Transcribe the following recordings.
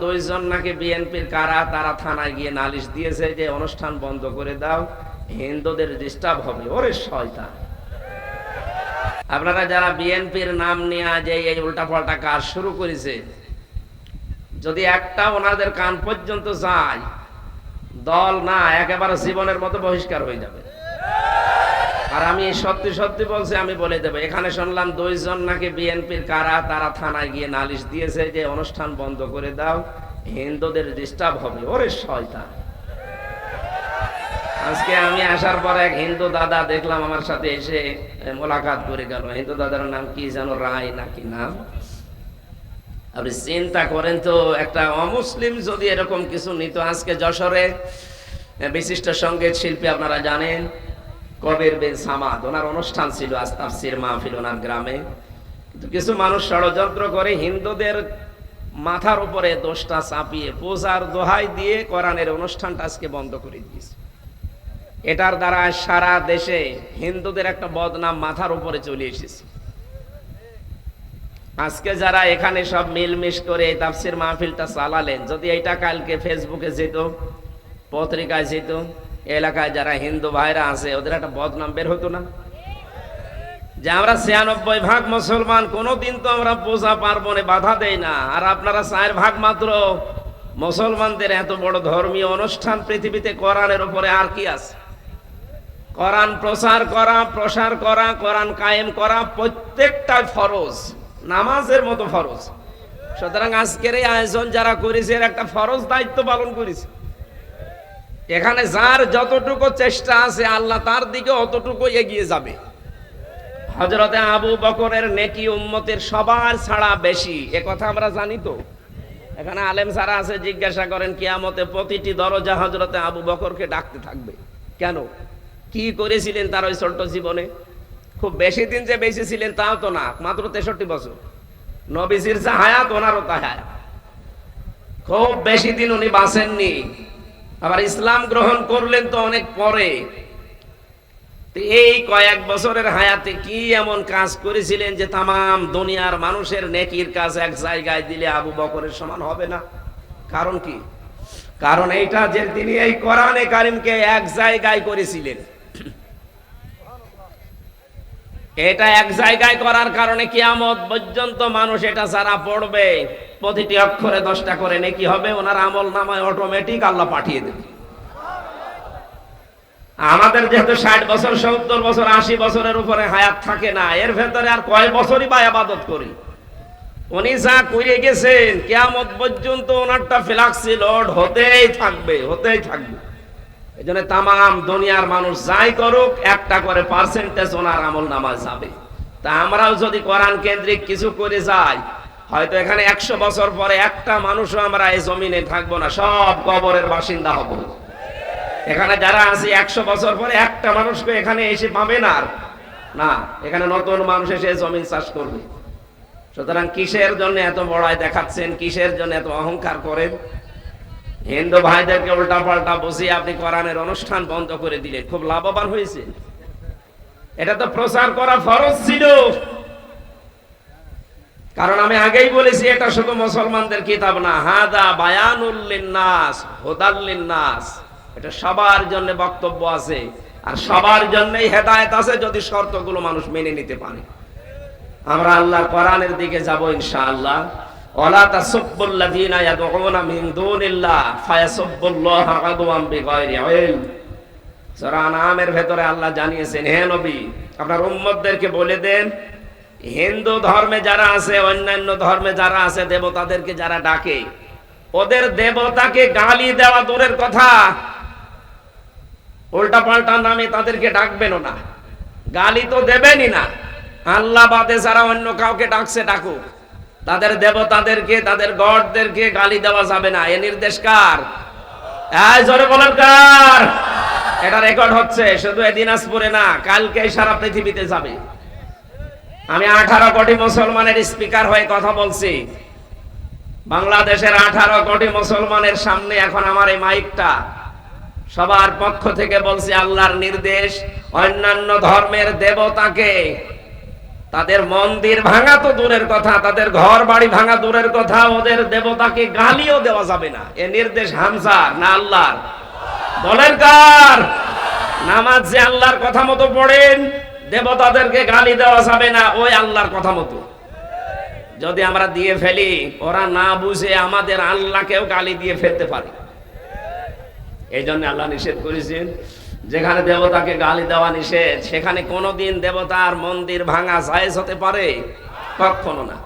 দুইজন নাকি বিএনপির কারা তারা থানায় গিয়ে নালিশ দিয়েছে যে অনুষ্ঠান বন্ধ করে দাও, হিন্দুদের ডিস্টার্ব হবে। ওরে শয়তান, আপনারা যারা বিএনপির নাম নিয়ে যে এই উল্টাপাল্টা কাজ শুরু করেছে, যদি একটা ওনাদের কান পর্যন্ত যায়, দল না একেবারে জীবনের মতো বহিষ্কার হয়ে যাবে। আর আমি সত্যি সত্যি বলছি, আমি বলে দেবো, এখানে শুনলাম দুইজন নাকি বিএনপির কারা তারা থানায় গিয়ে নালিশ দিয়েছে যে অনুষ্ঠান বন্ধ করে দাও, হিন্দুদের ডিস্টার্ব হবে। ওরে শয়তান, আজকে আমি আসার পর এক হিন্দু দাদা দেখলাম আমার সাথে এসে মোলাকাত করে গেল। হিন্দু দাদার নাম কি যেন, রায় নাকি নাম। আপনি চিন্তা করেন তো, একটা অমুসলিম যদি এরকম কিছু নিত। আজকে যশোরে বিশিষ্ট সঙ্গীত শিল্পী আপনারা জানেন কবির বিন সামাদ, ওনার অনুষ্ঠান ছিল, আজ তাফসীর মাহফিল ওনার গ্রামে। কিন্তু কিছু মানুষ ষড়যন্ত্র করে হিন্দুদের মাথার উপরে দোষটা চাপিয়ে পূজার দোহাই দিয়ে কোরআনের অনুষ্ঠানটা আজকে বন্ধ করে দিয়েছে। এটার দ্বারা সারা দেশে হিন্দুদের একটা বদনাম মাথার উপরে চলে এসেছে। আজকে যারা এখানে সব মিলমিশ করে এই তাফসীর মাহফিলটা চালালেন, যদি এটা কালকে ফেসবুকে যেত, পত্রিকায় যেত, এলাকায় যারা হিন্দু ভাইরা আছে ওদের একটা বদনাম বের হতো না? যে আমরা ৯৬% মুসলমান, কোনোদিন তো আমরা পূজা পার্বণে বাধা দেই না, আর আপনারা 4% মাত্র মুসলমানদের এত বড় ধর্মীয় অনুষ্ঠান পৃথিবীতে কোরআনের উপরে আর কি আছে? কোরআন প্রচার করা, প্রসার করা, কোরআন কায়েম করা প্রত্যেকটা ফরজ, নামাজের মতো ফরজ। সুতরাং আজকের এই আয়োজন যারা করেছে এর একটা ফরজ দায়িত্ব পালন করেছে। এখানে যার যতটুকু চেষ্টা আছে আল্লাহ তার দিকে অতটুকু এগিয়ে যাবে। হযরতে আবু বকরের নেকি উম্মতের সবার ছাড়া বেশি, এ কথা আমরা জানি তো। এখানে আলেম যারা আছে জিজ্ঞাসা করেন, কিয়ামতে প্রতিটি দরজা হযরতে আবু বকরকে ডাকতে থাকবে। কেন? কি করেছিলেন তার ওই ছোট্ট জীবনে? খুব বেশি দিন যে বেঁচে ছিলেন তাও তো না, মাত্র 63 বছর। নবীজির যা হায়াত ওনারও তা হায়াত, খুব বেশি দিন উনি বাঁচেননি। আবার ইসলাম গ্রহণ করলেন তো অনেক পরে। এই কয়েক বছরের হায়াতে কি এমন কাজ করেছিলেন যে তামাম দুনিয়ার মানুষের নেকির কাজ এক জায়গায় দিলে আবু বকরের সমান হবে না? কারণ কি? কারণ এইটা যে তিনি এই কোরআনে কারিমকে এক জায়গায় করেছিলেন। এটা এক জায়গায় করার কারণে কিয়ামত পর্যন্ত মানুষ এটা যারা পড়বে প্রতিটি অক্ষরে 10টা করে নেকি হবে, ওনার আমল নামায় অটোমেটিক আল্লাহ পাঠিয়ে দেবে। আমাদের যেহেতু 60 বছর, 70 বছর, 80 বছরের উপরে হায়াত থাকে না, এর ভেতরে আর কয় বছরই বা ইবাদত করি? উনি যা করে গেছেন কিয়ামত পর্যন্ত ওনারটা ফ্লেক্সিলোড হতেই থাকবে, হতেই থাকবে। এই জন্য তামাম দুনিয়ার মানুষ যাই করুক একটা করে পার্সেন্টেজ ওনার আমল নামায় যাবে। তা আমরাও যদি কোরআন কেন্দ্রিক কিছু করে যাই, হয়তো এখানে 100 বছর পরে একটা মানুষও আমরা এই জমিনে থাকবো না, সব কবরের বাসিন্দা হব। এখানে যারা আছে 100 বছর পরে একটা মানুষকে এখানে এসে পাবে না, না, এখানে নতুন মানুষ এসে জমিন চাষ করবে। সুতরাং কিসের জন্য এত বড়াই দেখাচ্ছেন? কিসের জন্য এত অহংকার করেন? হিন্দু ভাইদেরকে উল্টা পাল্টা বুঝিয়ে আপনি কোরআনের অনুষ্ঠান বন্ধ করে দিলেন, খুব লাভবান হয়েছে। এটা তো প্রচার করা ফরজ ছিল। কারণ আমি আগেই বলেছি এটা শুধু মুসলমানদের কিতাব না, হাদা বায়ানুল লিন্নাস হুদাল লিন্নাস, এটা সবার জন্য বক্তব্য আছে, আর সবার জন্যই হেদায়েত আছে যদি শর্তগুলো মানুষ মেনে নিতে পারে। আমরা আল্লাহর কোরআনের দিকে যাব ইনশাআল্লাহ। ওয়ালা তাসুব্বুল্লাযীনা ইয়াদউনা মিন দুনিল্লাহ ফায়াসুব্বুল্লাহা আদওয়াম বিগাইরি ইলম। সূরা আনআমের ভেতরে আল্লাহ জানিয়েছেন, হে নবী আপনার উম্মতদেরকে বলে দেন, হিন্দু ধর্মে যারা আছে, অন্যান্য ধর্মে যারা আছে, দেবতাদেরকে যারা ডাকে, ওদের দেবতাকে গালি দেওয়া দূরের কথা, উল্টা পাল্টা নামে তাদেরকে ডাকবেনও না, গালি তো দেবেনই না। আল্লাহ বাদে যারা অন্য কাউকে ডাকছে ডাকুক, তাদের দেবতাদেরকে, তাদের গডদেরকে গালি দেওয়া যাবে না। এ নির্দেশ কার? জোরে বলেন কার? এটা রেকর্ড হচ্ছে, শুধু দিনাজপুরে না, কালকে সারা পৃথিবীতে যাবে। আমি 18 কোটি মুসলমানের স্পিকার হয়ে কথা বলছি। বাংলাদেশের 18 কোটি মুসলমানের সামনে এখন আমার এই মাইকটা, সবার পক্ষ থেকে বলছি আল্লাহর নির্দেশ, অন্যান্য ধর্মের দেবতাকে তাদের মন্দির ভাঙা তো দূরের কথা, তাদের ঘর বাড়ি ভাঙা দূরের কথা, ওদের দেবতাকে গালিও দেওয়া যাবে না। এ নির্দেশ হামজার না আল্লাহর? বলেন কার? নামাজ যে আল্লাহর কথা মতো পড়েন, দেবতাদেরকে গালি দেওয়া যাবে না ওই আল্লাহর কথা মতো। যদি আমরা দিয়ে ফেলি, ওরা না বুঝে আমাদের আল্লাহকেও গালি দিয়ে ফেলতে পারে। এই জন্য আল্লাহ নিষেধ করেছেন, যেখানে দেবতাকে গালি দেওয়া নিষেধ সেখানে কোনোদিন দেবতার মন্দির ভাঙা জায়েজ হতে পারে? কখনো না।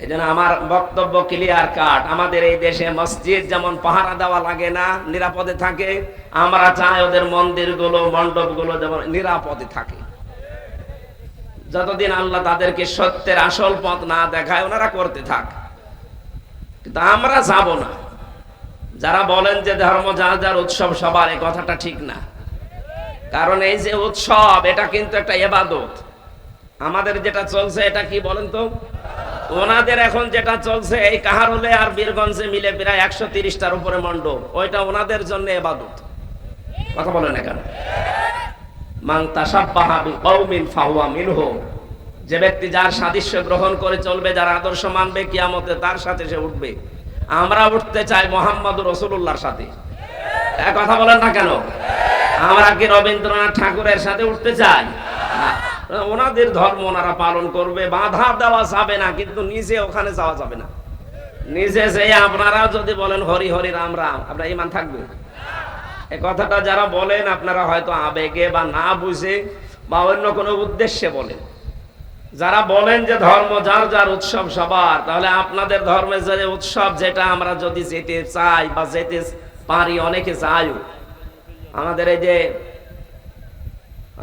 এই জন্য আমার বক্তব্য ক্লিয়ার কাট। আমাদের এই দেশে মসজিদ যেমন পাহারা দেওয়া লাগে না, নিরাপদে থাকে, আমরা চাই ওদের মন্দিরগুলো মণ্ডপগুলো যেমন নিরাপদে থাকে। যতদিন আল্লাহ তাদেরকে সত্যের আসল পথ না দেখায় ওনারা করতে থাক, কিন্তু আমরা যাব না। যারা বলেন যে ধর্ম যার যার উৎসব সবার, এই কথাটা ঠিক না। কারণ এই যে উৎসব, এটা কিন্তু একটা ইবাদত। আমাদের যেটা চলছে এটা কি বলেন তো? ওনাদের এখন যেটা চলছে এই কাহারুলে আর বীরগঞ্জে মিলে প্রায় 130টার উপরে মণ্ডপ, ওইটা ওনাদের জন্য ইবাদত। কথা বলেন না কেন? মান তাশাব্বাহা বিকওমিন ফাহুয়া মিনহুম, যে ব্যক্তি যার সাদৃশ্য গ্রহণ করে চলবে, যার আদর্শ মানবে, কিয়ামতে তার সাথে সে উঠবে। আমরা উঠতে চাই মুহাম্মদুর রাসূলুল্লাহর সাথে। এক কথা বলেন না কেন? আমরা কি রবীন্দ্রনাথ ঠাকুরের সাথে উঠতে চাই না। ওনাদের ধর্ম ওনারা পালন করবে, বাধা দেওয়া যাবে না, কিন্তু নিজে ওখানে যাওয়া যাবে না। নিজে যে আপনারা যদি বলেন হরি হরি রাম রাম, আপনার ঈমান থাকবে? এই কথাটা যারা বলেন আপনারা হয়তো আবেগে বা না বুঝে বা অন্য কোনো উদ্দেশ্যে বলেন। যারা বলেন যে ধর্ম যার যার উৎসব সবার, তাহলে আপনাদের ধর্মের যে উৎসব, যেটা আমরা যদি যেতে চাই বা যেতে পারি, অনেকে চাইও, আমাদের এই যে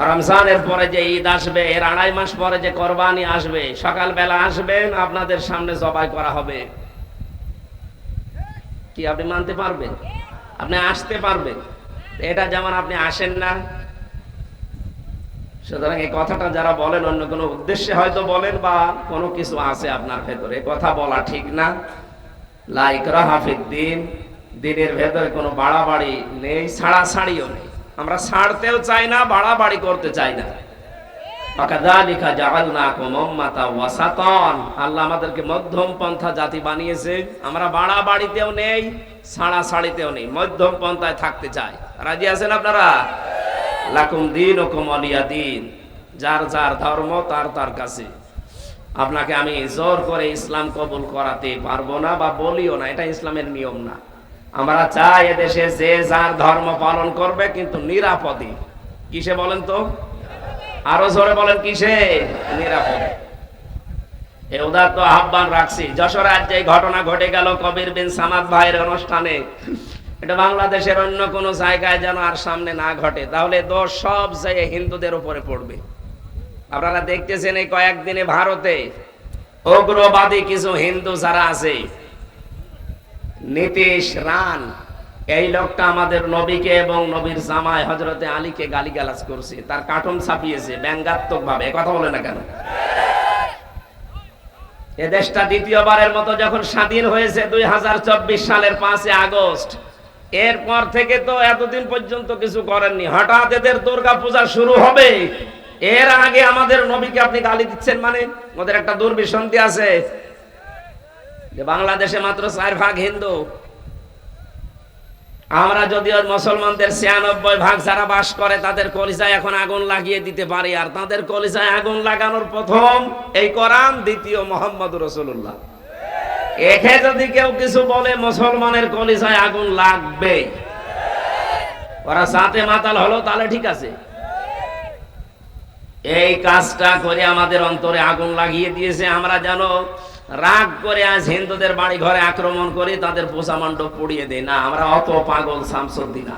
রমজানের পরে যে ঈদ আসবে, এর 2.5 মাস পরে যে কোরবানি আসবে, সকালবেলা আসবেন, আপনাদের সামনে জবাই করা হবে। কি আপনি মানতে পারবেন? আপনি আসতে পারবেন? এটা যেমন আপনি আসেন না। সুতরাং এই কথাটা যারা বলেন অন্য কোনো উদ্দেশ্যে হয়তো বলেন, বা কোনো কিছু আছে আপনার ভেতরে, কথা বলা ঠিক না। লা ইকরাহা ফিদ্দিন, দিনের ভেতরে কোনো বাড়াবাড়ি নেই, ছাড়াছাড়িও নেই। আমরা ছাড়তেও চাই না, বাড়াবাড়ি করতে চাই না। ওয়াকাযালিকা জাআলনাকুম উম্মাতান ওয়াসাতান, আল্লাহ আমাদেরকে মধ্যম পন্থা জাতি বানিয়েছে। আমরা বাড়াবাড়িতেও নেই, ছাড়াছাড়িতেও নেই, মধ্যম পন্থায় থাকতে চাই। রাজি আছেন আপনারা? লাকুম দীনুকুম ওয়ালিয়া দীন, যার যার ধর্ম তার তার কাছে। আপনাকে আমি জোর করে ইসলাম কবুল করাতে পারবো না বা বলিও না, এটা ইসলামের নিয়ম না। আমরা চাই এদেশে যে যার ধর্ম পালন করবে, কিন্তু নিরাপদে। কিসে বলেন তো? আরো জোরে বলেন, কিসে? নিরাপদে। এই উদাত্ত আহ্বান রাখছি। যশোরে আজ যে ঘটনা ঘটে গেল কবির বিন সামাদ ভাইয়ের অনুষ্ঠানে, এটা বাংলাদেশের অন্য কোন জায়গায় যেন আর সামনে না ঘটে, তাহলে দোষ সব যে হিন্দুদের উপরে পড়বে। আপনারা দেখতেছেন এই কয়েকদিনে ভারতে উগ্রবাদী কিছু হিন্দু যারা আছে, নীতিশ রান, এই লোকটা আমাদের নবীকে এবং নবীর জামাই হযরতে আলীকে গালিগালাজ করছে, তার কার্টুন ছাপিয়েছে ব্যঙ্গাত্মক ভাবে। কথা বলে না কেন? এ দেশটা দ্বিতীয়বারের মতো যখন স্বাধীন হয়েছে 2024 সালের 5 আগস্ট, এরপর থেকে তো এতদিন পর্যন্ত কিছু করেননি। হঠাৎ এদের দুর্গা পূজা শুরু হবে, এর আগে আমাদের নবীকে আপনি গালি দিচ্ছেন, মানে ওদের একটা দুর্বিসন্ধি আছে যে বাংলাদেশে মাত্র 4 ভাগ হিন্দু। আমরা যদিও মুসলমানদের 96% যারা বাস করে, তাদের কলিজায় এখন আগুন লাগিয়ে দিতে পারি, আর তাদের কলিজায় আগুন লাগানোর প্রথম এই কোরআন, দ্বিতীয় মুহাম্মদুর রাসূলুল্লাহ। একে যদি কেউ কিছু বলে, মুসলমানের কলিজায় আগুন লাগবে। ওরা সাথে মাতাল হলো, তাহলে ঠিক আছে। এই কাজটা করে আমাদের অন্তরে আগুন লাগিয়ে দিয়েছে। আমরা যেন রাগ করে আজ হিন্দুদের বাড়ি ঘরে আক্রমণ করি, তাদের পূজা মণ্ডপ পুড়িয়ে দেয় না। আমরা অত পাগল শামসুদ্দিন না।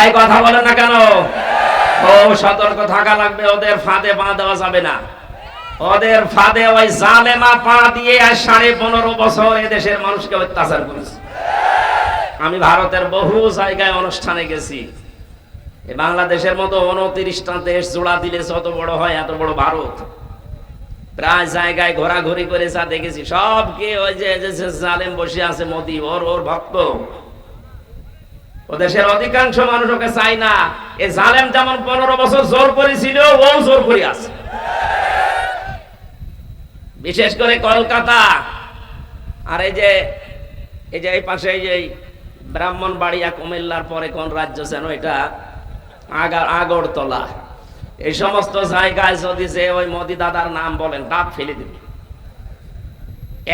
এই কথা বলে না কেন? ও সতর্ক থাকা লাগবে, ওদের ফাঁদে পা দেওয়া যাবে না। ওদের ফাঁদে ওই জালেমা পা দিয়ে আজ 15.5 বছর এদেশের মানুষকে অত্যাচার করেছে। আমি ভারতের বহু জায়গায় অনুষ্ঠানে গেছি। বাংলাদেশের মতো 29টা দেশ জোড়া দিলে যত বড় হয়, এত বড় ভারত। প্রায় জায়গায় ঘোরাঘুরি করে যা দেখেছি, সব কি ওই যে জালেম বসে আছে মোদি, ওর ভক্ত। ও দেশের অধিকাংশ মানুষ ওকে চাই না। এই জালেম যেমন 15 বছর জোর করেছিল, ও জোর করে আছে। বিশেষ করে কলকাতা আর এই যে এই পাশে এই যে ব্রাহ্মণবাড়িয়া কুমিল্লার পরে কোন রাজ্য যেন এটা আগরতলা, এই সমস্ত জায়গায় যদি যে ওই মোদি দাদার নাম বলেন দাঁত ফেলে দিবে,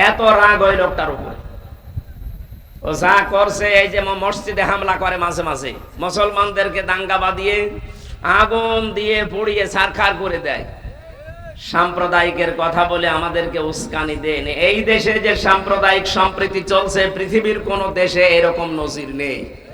এত রাগ ওই লোকটার উপরে। ও যা করছে, এই যে মসজিদে হামলা করে মাঝে মাঝে, মুসলমানদেরকে দাঙ্গা বাঁধিয়ে আগুন দিয়ে পুড়িয়ে ছারখার করে দেয়, সাম্প্রদায়িকের কথা বলে আমাদেরকে উস্কানি দেন। এই দেশে যে সাম্প্রদায়িক সম্প্রীতি চলছে পৃথিবীর কোন দেশে এরকম নজির নেই।